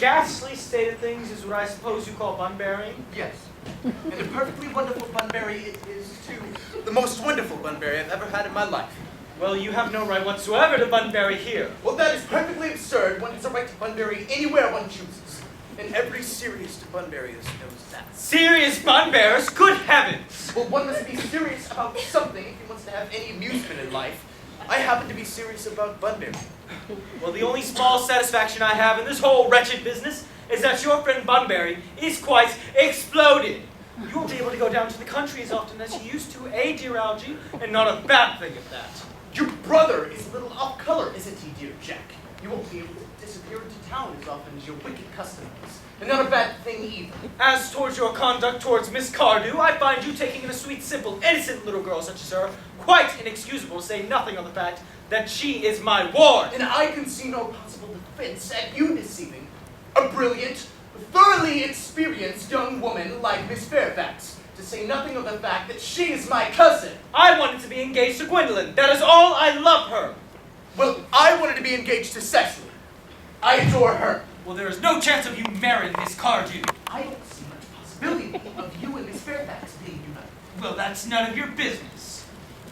ghastly state of things is what I suppose you call bun-burying? Yes. And a perfectly wonderful bunberry it is, too. The most wonderful bunberry I've ever had in my life. Well, you have no right whatsoever to bun-bury here. Well, that is perfectly absurd. One has a right to bunberry anywhere one chooses. And every serious bunberryist knows that. Serious bun-bearers? Good heavens! Well, one must be serious about something if he wants to have any amusement in life. I happen to be serious about bunberry. Well, the only small satisfaction I have in this whole wretched business is that your friend Bunbury is quite exploded. You won't be able to go down to the country as often as you used to, dear Algie? And not a bad thing at that. Your brother is a little off color, isn't he, dear Jack? You won't be able to disappear into town as often as your wicked custom is. And not a bad thing either. As towards your conduct towards Miss Cardew, I find you taking in a sweet, simple, innocent little girl such as her quite inexcusable, to say nothing of the fact that she is my ward. And I can see no possible defense at you deceiving a brilliant, thoroughly experienced young woman like Miss Fairfax, to say nothing of the fact that she is my cousin. I wanted to be engaged to Gwendolen. That is all. I love her. Well, I wanted to be engaged to Cecily. I adore her. Well, there is no chance of you marrying Miss Cardew. I don't see much possibility of you and Miss Fairfax being united. Well, that's none of your business.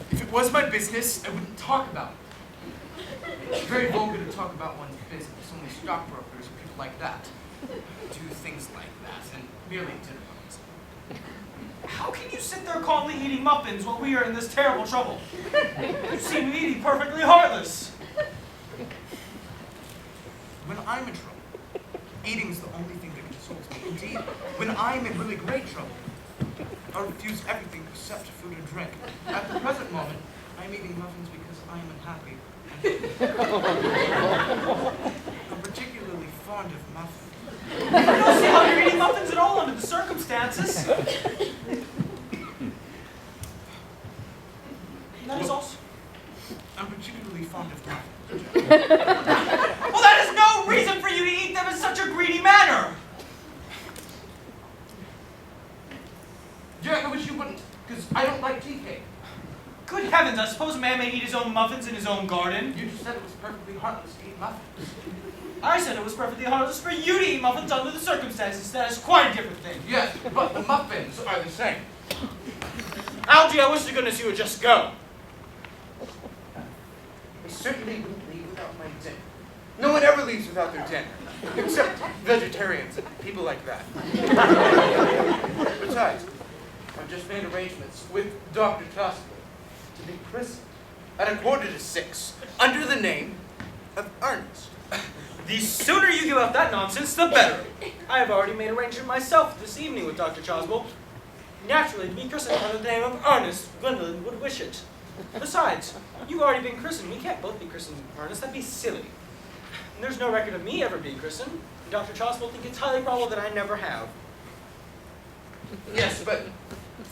If it was my business, I wouldn't talk about it. It's very vulgar to talk about one's business. Only stockbrokers and people like that do things like that, and merely dinner parties. How can you sit there calmly eating muffins while we are in this terrible trouble? You seem to be eating perfectly heartless. When I'm in trouble, eating's the only thing that consoles me. Indeed, when I'm in really great trouble, I refuse everything except food and drink. At the present moment, I'm eating muffins because I'm unhappy. I'm particularly fond of muffins. I don't see how you're eating muffins at all under the circumstances. That is also... I'm particularly fond of muffins. Well, that is no reason for you to eat them in such a greedy manner. Yeah, I wish you wouldn't, because I don't like tea cake. Good heavens, I suppose a man may eat his own muffins in his own garden. You just said it was perfectly heartless to eat muffins. I said it was perfectly heartless for you to eat muffins under the circumstances. That is quite a different thing. Yes, but the muffins are the same. Algie, I wish to goodness you would just go. I certainly wouldn't leave without my dinner. No one ever leaves without their dinner, except vegetarians and people like that. Besides, I've just made arrangements with Dr. Tosco to be christened at 5:45 under the name of Ernest. The sooner you give up that nonsense, the better. I have already made arrangement myself this evening with Dr. Choswell. Naturally, to be christened under the name of Ernest, Gwendolen would wish it. Besides, you've already been christened. We can't both be christened Ernest. That'd be silly. And there's no record of me ever being christened. And Dr. Choswell thinks it's highly probable that I never have. Yes, but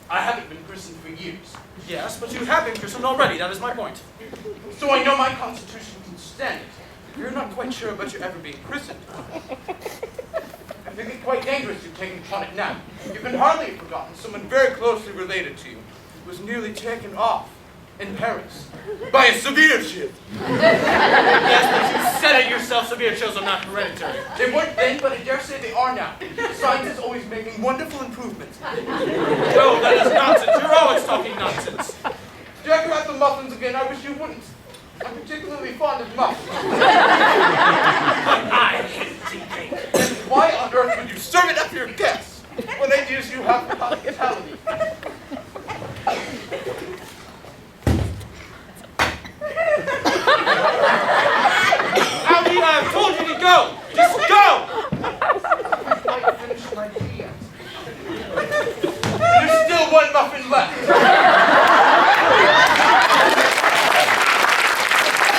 I haven't been christened for years. Yes, but you have been christened already. That is my point. So I know my constitution can stand it. You're not quite sure about your ever being christened. I think it's quite dangerous you've taken upon it now. You can hardly have forgotten someone very closely related to you who was nearly taken off in Paris by a severe chill. Yes, but you said it yourself. Severe chills are not hereditary. They weren't then, but I dare say they are now. Science is always making wonderful improvements. No, that is nonsense. You're always talking nonsense. Jack about the muffins again. I wish you wouldn't. I'm particularly fond of muffins. I hate tea cake. Then why on earth would you serve it up to your guests? What ideas you have for hospitality? Algie, I have told you to go. Just go. I finished my tea yet. There's still one muffin left.